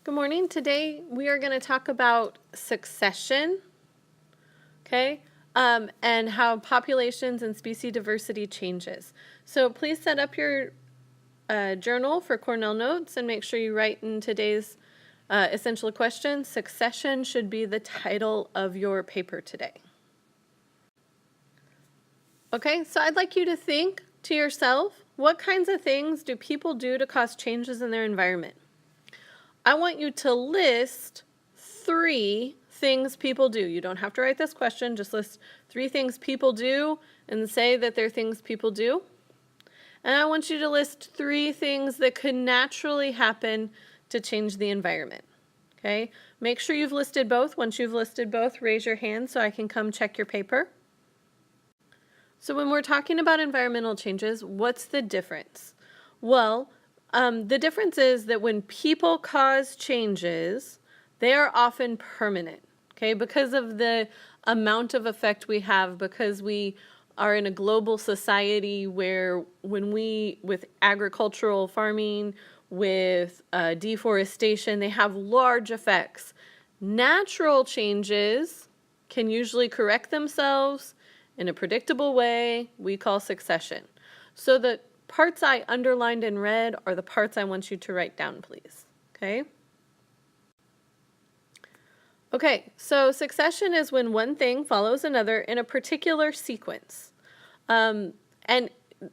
Good morning. Today we are going to talk about succession, okay, and how populations and species diversity changes. So please set up your journal for Cornell Notes and make sure you write in today's essential question. Succession should be the title of your paper today. Okay, so I'd like you to think to yourself, what kinds of things do people do to cause changes in their environment? I want you to list 3 things people do. You don't have to write this question, just list 3 things people do and say that they're things people do. And I want you to list 3 things that could naturally happen to change the environment. Okay? Make sure you've listed both. Once you've listed both, raise your hand so I can come check your paper. So when we're talking about environmental changes, what's the difference? Well, the difference is that when people cause changes, they are often permanent, okay? Because of the amount of effect we have, because we are in a global society where with agricultural farming, with deforestation, they have large effects. Natural changes can usually correct themselves in a predictable way we call succession. So the parts I underlined in red are the parts I want you to write down, please. Okay? Okay, so succession is when one thing follows another in a particular sequence. And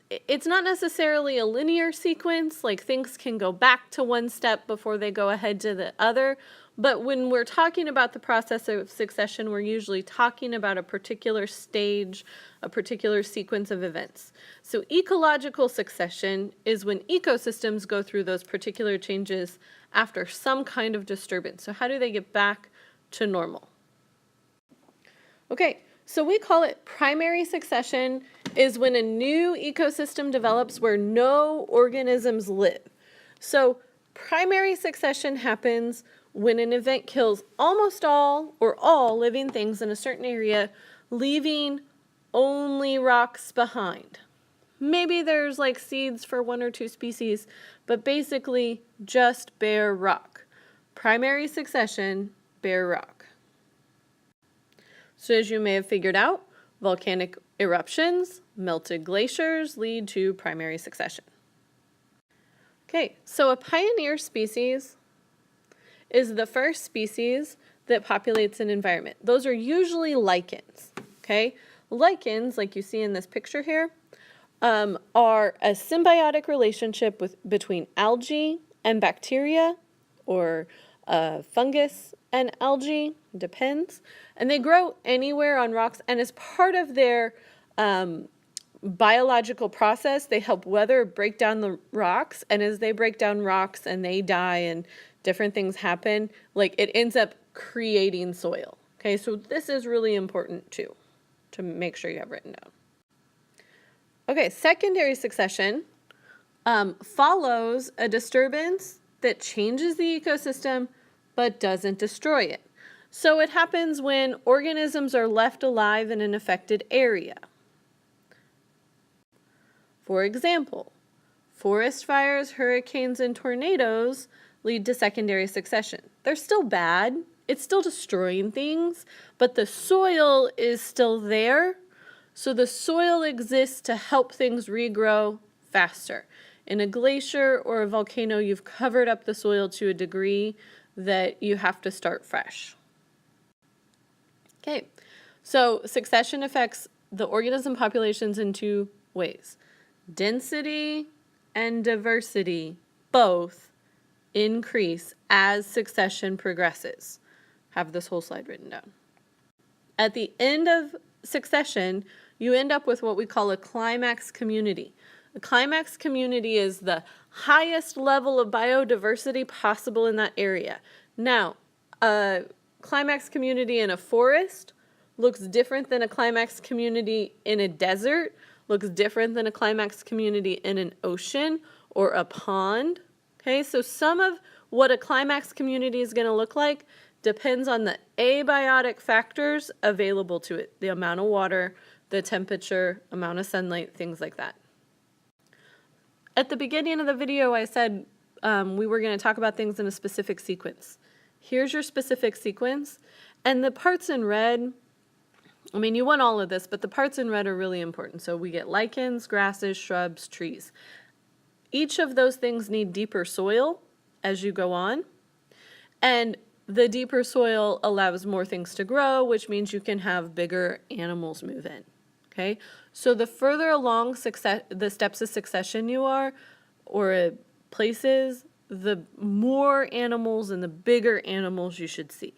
it's not necessarily a linear sequence, like things can go back to one step before they go ahead to the other. But when we're talking about the process of succession, we're usually talking about a particular stage, a particular sequence of events. So ecological succession is when ecosystems go through those particular changes after some kind of disturbance. So how do they get back to normal? Okay, so we call it primary succession is when a new ecosystem develops where no organisms live. So primary succession happens when an event kills almost all or all living things in a certain area, leaving only rocks behind. Maybe there's like seeds for 1 or 2 species, but basically just bare rock. Primary succession, bare rock. So as you may have figured out, volcanic eruptions, melted glaciers lead to primary succession. Okay, so a pioneer species is the first species that populates an environment. Those are usually lichens, okay? Lichens, like you see in this picture here, are a symbiotic relationship between algae and bacteria, or fungus and algae, depends. And they grow anywhere on rocks, and as part of their biological process, they help weather break down the rocks, and as they break down rocks and they die and different things happen, like it ends up creating soil. Okay, so this is really important too, to make sure you have written down. Okay, secondary succession follows a disturbance that changes the ecosystem but doesn't destroy it. So it happens when organisms are left alive in an affected area. For example, forest fires, hurricanes, and tornadoes lead to secondary succession. They're still bad, it's still destroying things, but the soil is still there, so the soil exists to help things regrow faster. In a glacier or a volcano, you've covered up the soil to a degree that you have to start fresh. Okay, so succession affects the organism populations in 2 ways. Density and diversity both increase as succession progresses. Have this whole slide written down. At the end of succession, you end up with what we call a climax community. A climax community is the highest level of biodiversity possible in that area. Now, a climax community in a forest looks different than a climax community in a desert, looks different than a climax community in an ocean or a pond. Okay, so some of what a climax community is going to look like depends on the abiotic factors available to it, the amount of water, the temperature, amount of sunlight, things like that. At the beginning of the video, I said we were going to talk about things in a specific sequence. Here's your specific sequence. And the parts in red, I mean, you want all of this, but the parts in red are really important. So we get lichens, grasses, shrubs, trees. Each of those things need deeper soil as you go on. And the deeper soil allows more things to grow, which means you can have bigger animals move in. Okay? So the further along the steps of succession you are, or places, the more animals and the bigger animals you should see.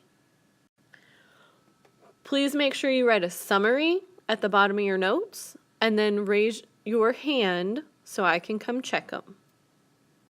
Please make sure you write a summary at the bottom of your notes and then raise your hand so I can come check them.